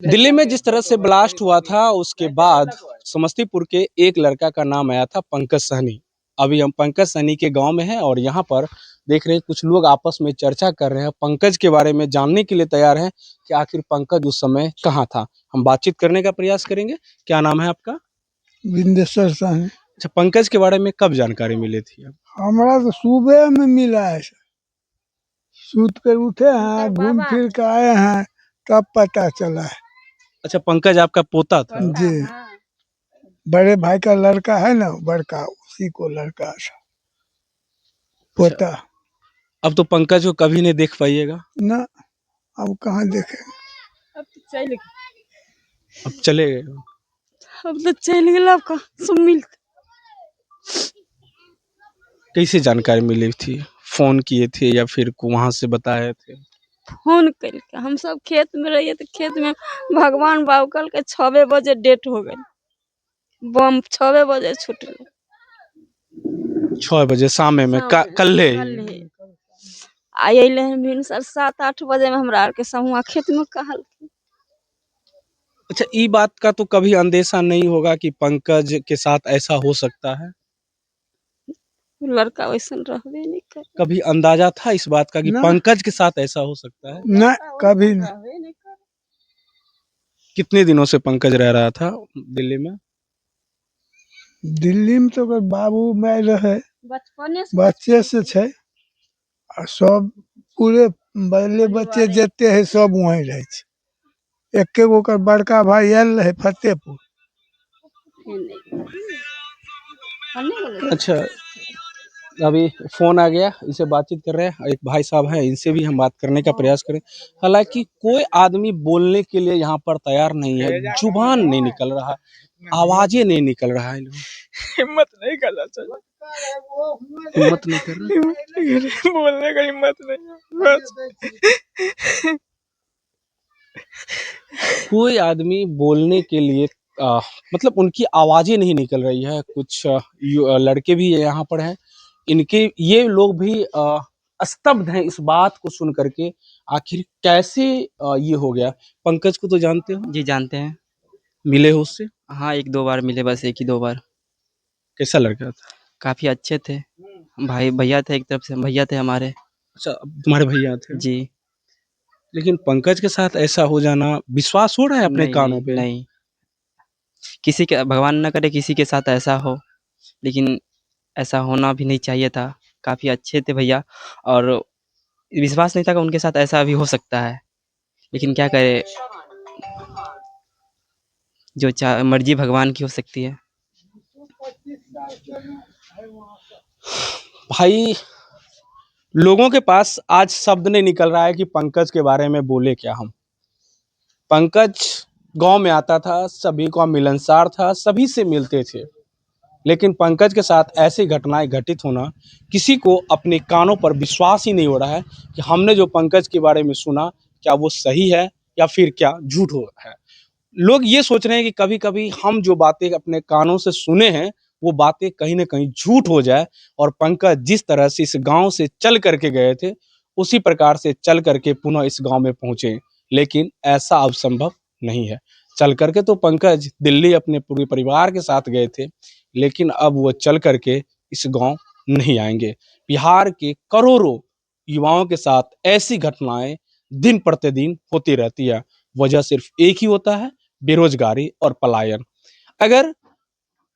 दिल्ली में जिस तरह से ब्लास्ट हुआ था उसके बाद समस्तीपुर के एक लड़का का नाम आया था पंकज सहनी। अभी हम पंकज सहनी के गांव में हैं और यहाँ पर देख रहे हैं कुछ लोग आपस में चर्चा कर रहे हैं, पंकज के बारे में जानने के लिए तैयार हैं कि आखिर पंकज उस समय कहाँ था। हम बातचीत करने का प्रयास करेंगे। क्या नाम है आपका? विंदेश्वर सहनी। अच्छा, पंकज के बारे में कब जानकारी मिली थी? हमारा तो सुबह में मिला है, सूत कर उठे हैं, घूम फिर के आए हैं, तब पता चला है। अच्छा, पंकज आपका पोता था? जी, बड़े भाई का लड़का है ना, बड़का, उसी को लड़का था पोता। अब तो पंकज को कभी नहीं देख पाइएगा ना, अब कहाँ देखे। अब तो चल गए, अब चले गए। अब तो चल गए। आपका सब मिल कैसे जानकारी मिली थी? फोन किए थे या फिर वहां से बताए थे? फोन करके हम सब खेत में रहिए तो खेत में भगवान बाबू कल के 6 बजे डेट हो गई, बम 6 बजे छूटल। 6 बजे शाम में कल आई भिन सर 7-8 बजे में हमरा आर के समुआ खेत में कहल। अच्छा, ई बात का तो कभी अंदेशा नहीं होगा कि पंकज के साथ ऐसा हो सकता है? लड़का वैसन रहबे नहीं कर। कभी अंदाजा था इस बात का कि ना। पंकज के साथ ऐसा हो सकता है? ना, कभी नहीं। कितने दिनों से पंकज रह रहा था दिल्ली में? दिल्ली में तो कोई बाबू मैं रहे बच्चे से छे, और सब पूरे बड़े बच्चे जते है सब वहीं रहे छे। एक गो कर बड़का भाई आयल रहे फतेहपुर। अच्छा, अभी फोन आ गया, इनसे बातचीत कर रहे हैं। एक भाई साहब हैं, इनसे भी हम बात करने का प्रयास करें। हालांकि कोई आदमी बोलने के लिए यहाँ पर तैयार नहीं है, जुबान नहीं निकल रहा, आवाजें नहीं निकल रहा है। हिम्मत नहीं कर रहा सर, हिम्मत नहीं कर रहा, बोलने का हिम्मत नहीं बस। कोई आदमी बोलने के लिए मतलब उनकी आवाजें नहीं निकल रही है। कुछ लड़के भी यहाँ पर हैं, इनके ये लोग भी स्तब्ध हैं इस बात को सुन करके। आखिर कैसे ये हो गया? पंकज को तो जानते हो? जी जानते हैं। मिले हो उससे? हाँ, 1-2 बार मिले, बस 1 ही 2 बार। कैसा लड़का था? काफ़ी अच्छे थे, भाई भैया थे, एक तरफ से भैया थे हमारे। अच्छा, तुम्हारे भैया थे? जी। लेकिन पंकज के साथ ऐसा हो जाना, विश्वास हो रहा है अपने नहीं, कानों नहीं, पे? नहीं। किसी के, भगवान ना करे किसी के साथ ऐसा हो, लेकिन ऐसा होना भी नहीं चाहिए था। काफ़ी अच्छे थे भैया, और विश्वास नहीं था कि उनके साथ ऐसा भी हो सकता है, लेकिन क्या करें, जो मर्ज़ी भगवान की हो सकती है। भाई, लोगों के पास आज शब्द नहीं निकल रहा है कि पंकज के बारे में बोले क्या हम। पंकज गांव में आता था, सभी का मिलनसार था, सभी से मिलते थे। लेकिन पंकज के साथ ऐसी घटनाएं घटित होना, किसी को अपने कानों पर विश्वास ही नहीं हो रहा है कि हमने जो पंकज के बारे में सुना, क्या वो सही है या फिर क्या झूठ हो रहा है। लोग ये सोच रहे हैं कि कभी कभी हम जो बातें अपने कानों से सुने हैं वो बातें कहीं ना कहीं झूठ हो जाए, और पंकज जिस तरह से इस गांव से चल करके गए थे उसी प्रकार से चल करके पुनः इस गांव में पहुंचे। लेकिन ऐसा अब संभव नहीं है। चल करके तो पंकज दिल्ली अपने पूरे परिवार के साथ गए थे, लेकिन अब वो चल करके इस गांव नहीं आएंगे। बिहार के करोड़ों युवाओं के साथ ऐसी घटनाएं दिन प्रतिदिन होती रहती है। वजह सिर्फ एक ही होता है, बेरोजगारी और पलायन। अगर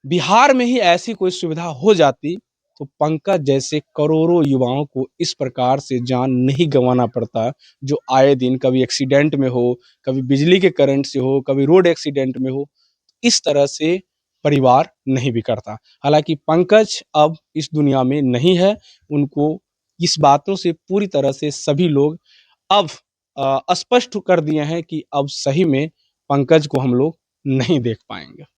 बिहार में ही ऐसी कोई सुविधा हो जाती तो पंकज जैसे करोड़ों युवाओं को इस प्रकार से जान नहीं गंवाना पड़ता, जो आए दिन कभी एक्सीडेंट में हो, कभी बिजली के करंट से हो, कभी रोड एक्सीडेंट में हो। इस तरह से परिवार नहीं बिगड़ता। हालांकि पंकज अब इस दुनिया में नहीं है। उनको इस बातों से पूरी तरह से सभी लोग अब स्पष्ट कर दिए हैं कि अब सही में पंकज को हम लोग नहीं देख पाएंगे।